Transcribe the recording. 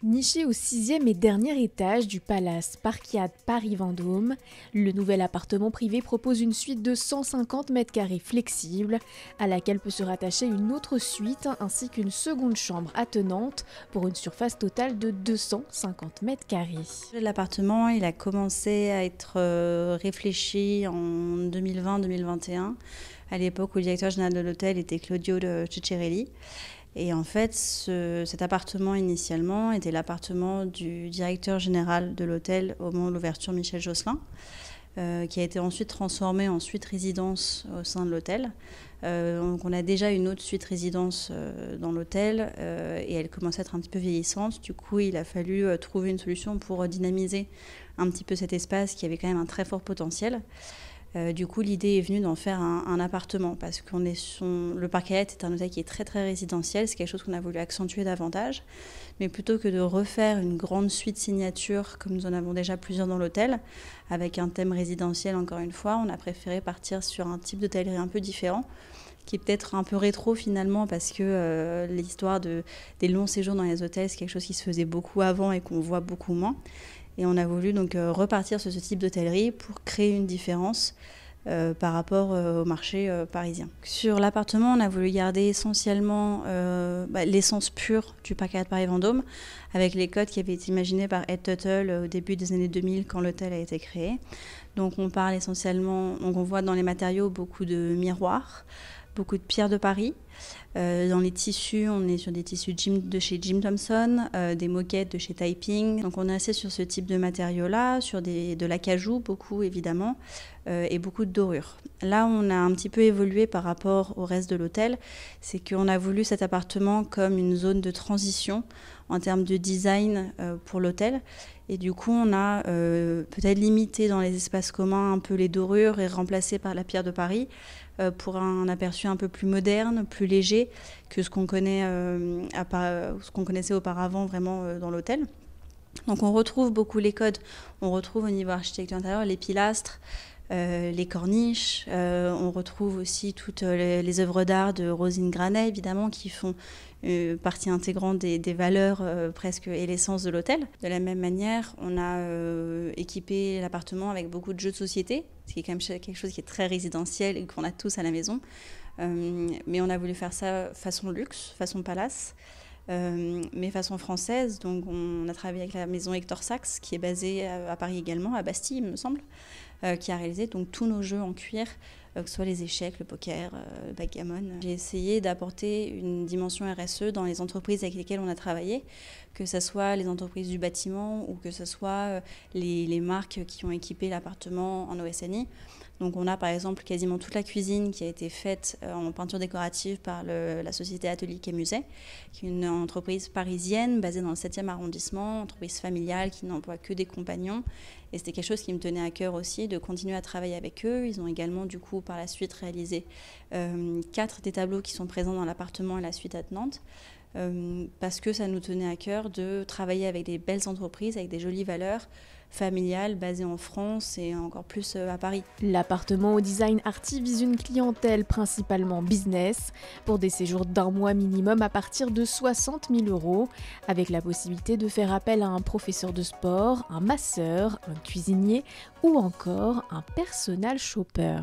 Niché au 6e et dernier étage du Palace Parkiade Paris-Vendôme, le nouvel appartement privé propose une suite de 150 m² flexible, à laquelle peut se rattacher une autre suite ainsi qu'une seconde chambre attenante pour une surface totale de 250 m². L'appartement, il a commencé à être réfléchi en 2020-2021, à l'époque où le directeur général de l'hôtel était Claudio de Ciccarelli. Et en fait, cet appartement initialement était l'appartement du directeur général de l'hôtel au moment de l'ouverture, Michel Josselin, qui a été ensuite transformé en suite résidence au sein de l'hôtel. Donc on a déjà une autre suite résidence dans l'hôtel et elle commençait à être un petit peu vieillissante. Du coup, il a fallu trouver une solution pour dynamiser un petit peu cet espace qui avait quand même un très fort potentiel. Du coup, l'idée est venue d'en faire un appartement parce qu'on est le Parkiade est un hôtel qui est très très résidentiel. C'est quelque chose qu'on a voulu accentuer davantage. Mais plutôt que de refaire une grande suite signature comme nous en avons déjà plusieurs dans l'hôtel, avec un thème résidentiel encore une fois, on a préféré partir sur un type d'hôtellerie un peu différent, qui est peut-être un peu rétro finalement parce que l'histoire des longs séjours dans les hôtels, c'est quelque chose qui se faisait beaucoup avant et qu'on voit beaucoup moins. Et on a voulu donc repartir sur ce type d'hôtellerie pour créer une différence par rapport au marché parisien. Sur l'appartement, on a voulu garder essentiellement l'essence pure du Parkiade Paris-Vendôme, avec les codes qui avaient été imaginés par Ed Tuttle au début des années 2000 quand l'hôtel a été créé. Donc on parle essentiellement, on voit dans les matériaux beaucoup de miroirs, beaucoup de pierres de Paris. Dans les tissus, on est sur des tissus de chez Jim Thompson, des moquettes de chez Taiping. Donc on est assez sur ce type de matériaux-là, sur de l'acajou beaucoup évidemment, et beaucoup de dorures. Là, on a un petit peu évolué par rapport au reste de l'hôtel. C'est qu'on a voulu cet appartement comme une zone de transition en termes de design pour l'hôtel. Et du coup, on a peut-être limité dans les espaces communs un peu les dorures et remplacé par la pierre de Paris pour un aperçu un peu plus moderne, plus léger que ce qu'on connaissait auparavant vraiment dans l'hôtel. Donc on retrouve beaucoup les codes, on retrouve au niveau architecture intérieure les pilastres, les corniches, on retrouve aussi toutes les œuvres d'art de Rosine Granet évidemment qui font partie intégrante des valeurs presque et l'essence de l'hôtel. De la même manière, on a équipé l'appartement avec beaucoup de jeux de société, ce qui est quand même quelque chose qui est très résidentiel et qu'on a tous à la maison. Mais on a voulu faire ça façon luxe, façon palace, mais façon française. Donc on a travaillé avec la maison Hector Sachs, qui est basée à Paris également, à Bastille, il me semble, qui a réalisé donc tous nos jeux en cuir, que ce soit les échecs, le poker, le backgammon. J'ai essayé d'apporter une dimension RSE dans les entreprises avec lesquelles on a travaillé, que ce soit les entreprises du bâtiment ou que ce soit les marques qui ont équipé l'appartement en OSNI. Donc on a par exemple quasiment toute la cuisine qui a été faite en peinture décorative par la société Atelier Quai Musée, qui est une entreprise parisienne basée dans le 7e arrondissement, entreprise familiale qui n'emploie que des compagnons. Et c'était quelque chose qui me tenait à cœur aussi, de continuer à travailler avec eux. Ils ont également du coup par la suite réalisé 4 des tableaux qui sont présents dans l'appartement et la suite attenante. Parce que ça nous tenait à cœur de travailler avec des belles entreprises, avec des jolies valeurs familiales basées en France et encore plus à Paris. L'appartement au design arty vise une clientèle principalement business pour des séjours d'1 mois minimum à partir de 60 000 €, avec la possibilité de faire appel à un professeur de sport, un masseur, un cuisinier ou encore un personal shopper.